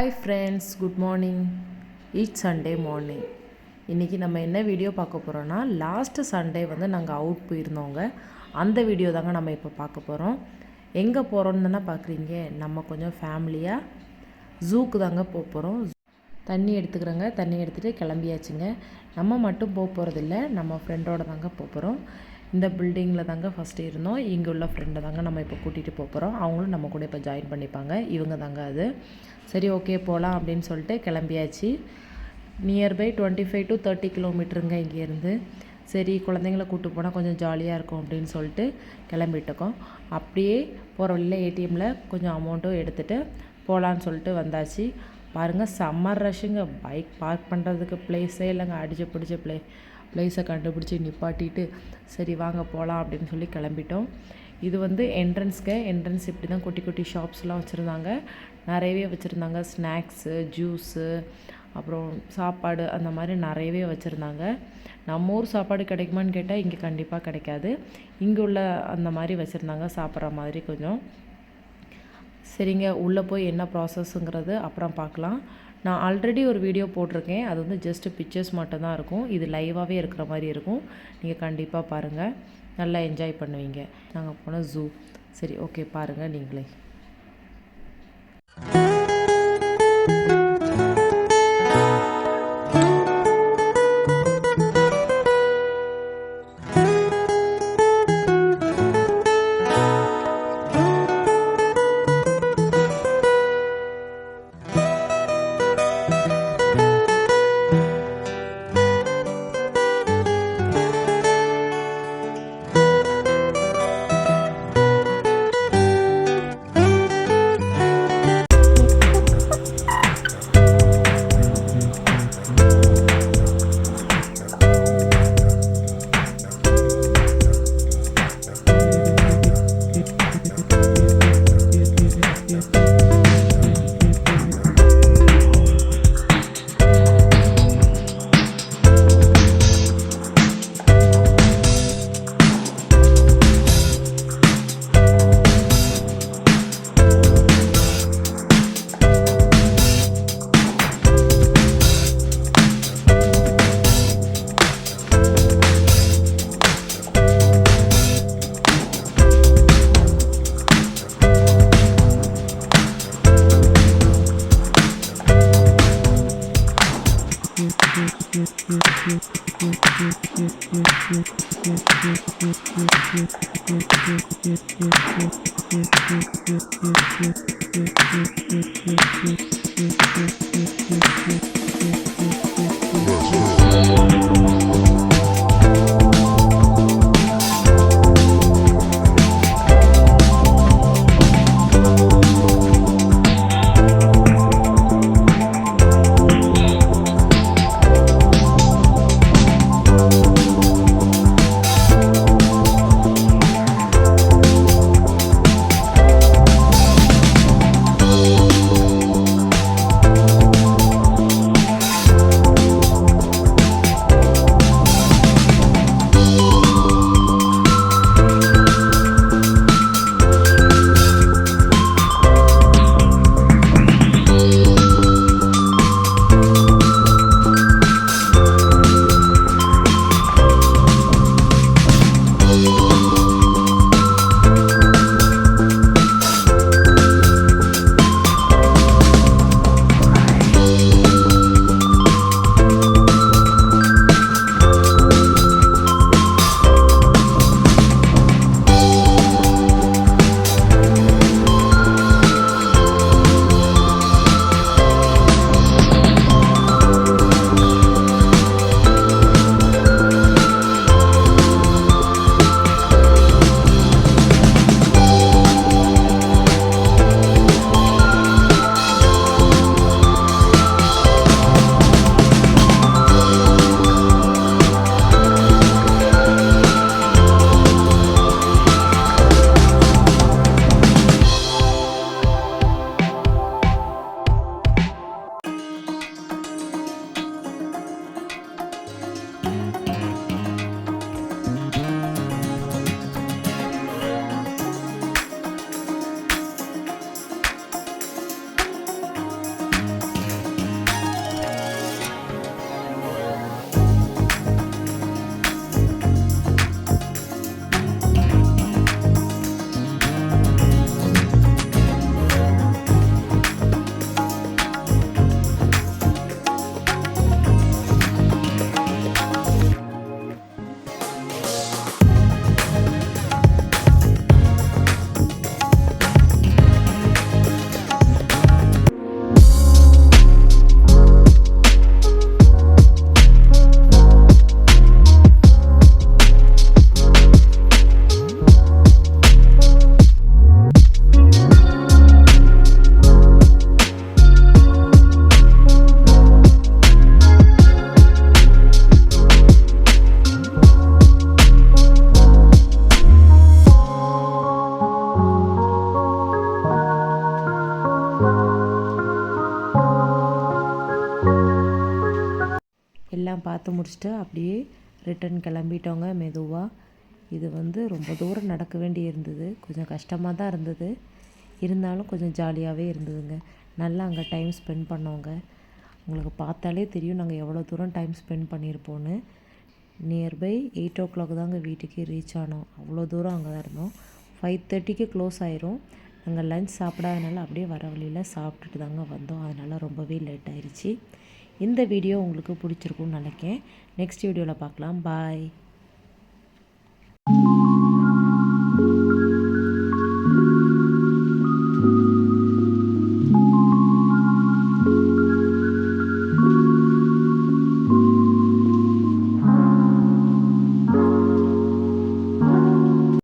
Hi friends, good morning. Each Sunday morning. இன்றைக்கி நம்ம என்ன வீடியோ பார்க்க போகிறோன்னா, லாஸ்ட்டு சண்டே வந்து நாங்கள் அவுட் போயிருந்தோங்க. அந்த வீடியோ தாங்க நம்ம இப்போ பார்க்க போகிறோம். எங்கே போகிறோன்னு தானே பார்க்குறீங்க. நம்ம கொஞ்சம் ஃபேமிலியாக ஜூக்கு தாங்க போக போகிறோம். தண்ணி எடுத்துக்கிறோங்க. தண்ணி எடுத்துகிட்டு கிளம்பியாச்சுங்க. நம்ம மட்டும் போக போகிறதில்ல, நம்ம ஃப்ரெண்டோட தாங்க போக போகிறோம். இந்த பில்டிங்கில் தாங்க ஃபஸ்ட்டு இருந்தோம். இங்கே உள்ள ஃப்ரெண்டை தாங்க நம்ம இப்போ கூட்டிகிட்டு போக போகிறோம். அவங்களும் நம்ம கூட இப்போ ஜாயின் பண்ணிப்பாங்க. இவங்க தாங்க அது. சரி, ஓகே போகலாம் அப்படின்னு சொல்லிட்டு கிளம்பியாச்சு. நியர்பை 25 to 30 கிலோமீட்டருங்க இங்கேருந்து. சரி, குழந்தைங்கள கூப்பிட்டு போனால் கொஞ்சம் ஜாலியாக இருக்கும் அப்படின்னு சொல்லிட்டு கிளம்பிட்டுருக்கோம். அப்படியே போகிற வழியில் ஏடிஎம்மில் கொஞ்சம் அமௌண்ட்டும் எடுத்துகிட்டு போகலான்னு சொல்லிட்டு வந்தாச்சு. பாருங்கள், சம்மர் ரஷ்ஷுங்க. பைக் பார்க் பண்ணுறதுக்கு ப்ளேஸே இல்லைங்க. அடிச்சு பிடிச்ச ப்ளேஸை கண்டுபிடிச்சி நிப்பாட்டிட்டு சரி வாங்க போகலாம் அப்படின்னு சொல்லி கிளம்பிட்டோம். இது வந்து என்ட்ரன்ஸ் இப்படி தான் குட்டி குட்டி ஷாப்ஸ்லாம் வச்சுருந்தாங்க. நிறையவே வச்சுருந்தாங்க. ஸ்நாக்ஸு, ஜூஸு, அப்புறம் சாப்பாடு, அந்த மாதிரி நிறையவே வச்சுருந்தாங்க. நம்ம ஊர் சாப்பாடு கிடைக்குமான்னு கேட்டால் இங்கே கண்டிப்பாக கிடைக்காது. இங்கே உள்ள அந்த மாதிரி வச்சுருந்தாங்க சாப்பிட்ற மாதிரி கொஞ்சம். சரிங்க, உள்ளே போய் என்ன ப்ராசஸ்ங்கிறது அப்புறம் பார்க்கலாம். நான் ஆல்ரெடி ஒரு வீடியோ போட்டிருக்கேன். அது வந்து ஜஸ்ட்டு பிக்சர்ஸ் மட்டும்தான் இருக்கும். இது லைவாகவே இருக்கிற மாதிரி இருக்கும். நீங்கள் கண்டிப்பாக பாருங்கள், நல்லா என்ஜாய் பண்ணுவீங்க. நாங்கள் போன ஜூ. சரி, ஓகே, பாருங்கள் நீங்களே. எல்லாம் பார்த்து முடிச்சுட்டு அப்படியே ரிட்டன் கிளம்பிட்டோங்க மெதுவாக. இது வந்து ரொம்ப தூரம் நடக்க வேண்டி இருந்தது, கொஞ்சம் கஷ்டமாக தான் இருந்தது, இருந்தாலும் கொஞ்சம் ஜாலியாகவே இருந்ததுங்க. நல்லா அங்கே டைம் ஸ்பெண்ட் பண்ணோங்க. உங்களுக்கு பார்த்தாலே தெரியும் நாங்கள் எவ்வளோ தூரம் டைம் ஸ்பெண்ட் பண்ணியிருப்போன்னு. நியர்பை 8 தாங்க வீட்டுக்கு ரீச் ஆனோம். அவ்வளோ தூரம் அங்கே தான் இருந்தோம். 5:30 க்ளோஸ் ஆயிரும். நாங்கள் லஞ்ச் சாப்பிடாதனால அப்படியே வர வழியில் சாப்பிட்டுட்டு தாங்க வந்தோம். அதனால் ரொம்பவே லேட் ஆயிடுச்சு. இந்த வீடியோ உங்களுக்கு பிடிச்சிருக்குன்னு நினைக்கிறேன். நெக்ஸ்ட் வீடியோவில் பார்க்கலாம். பாய்.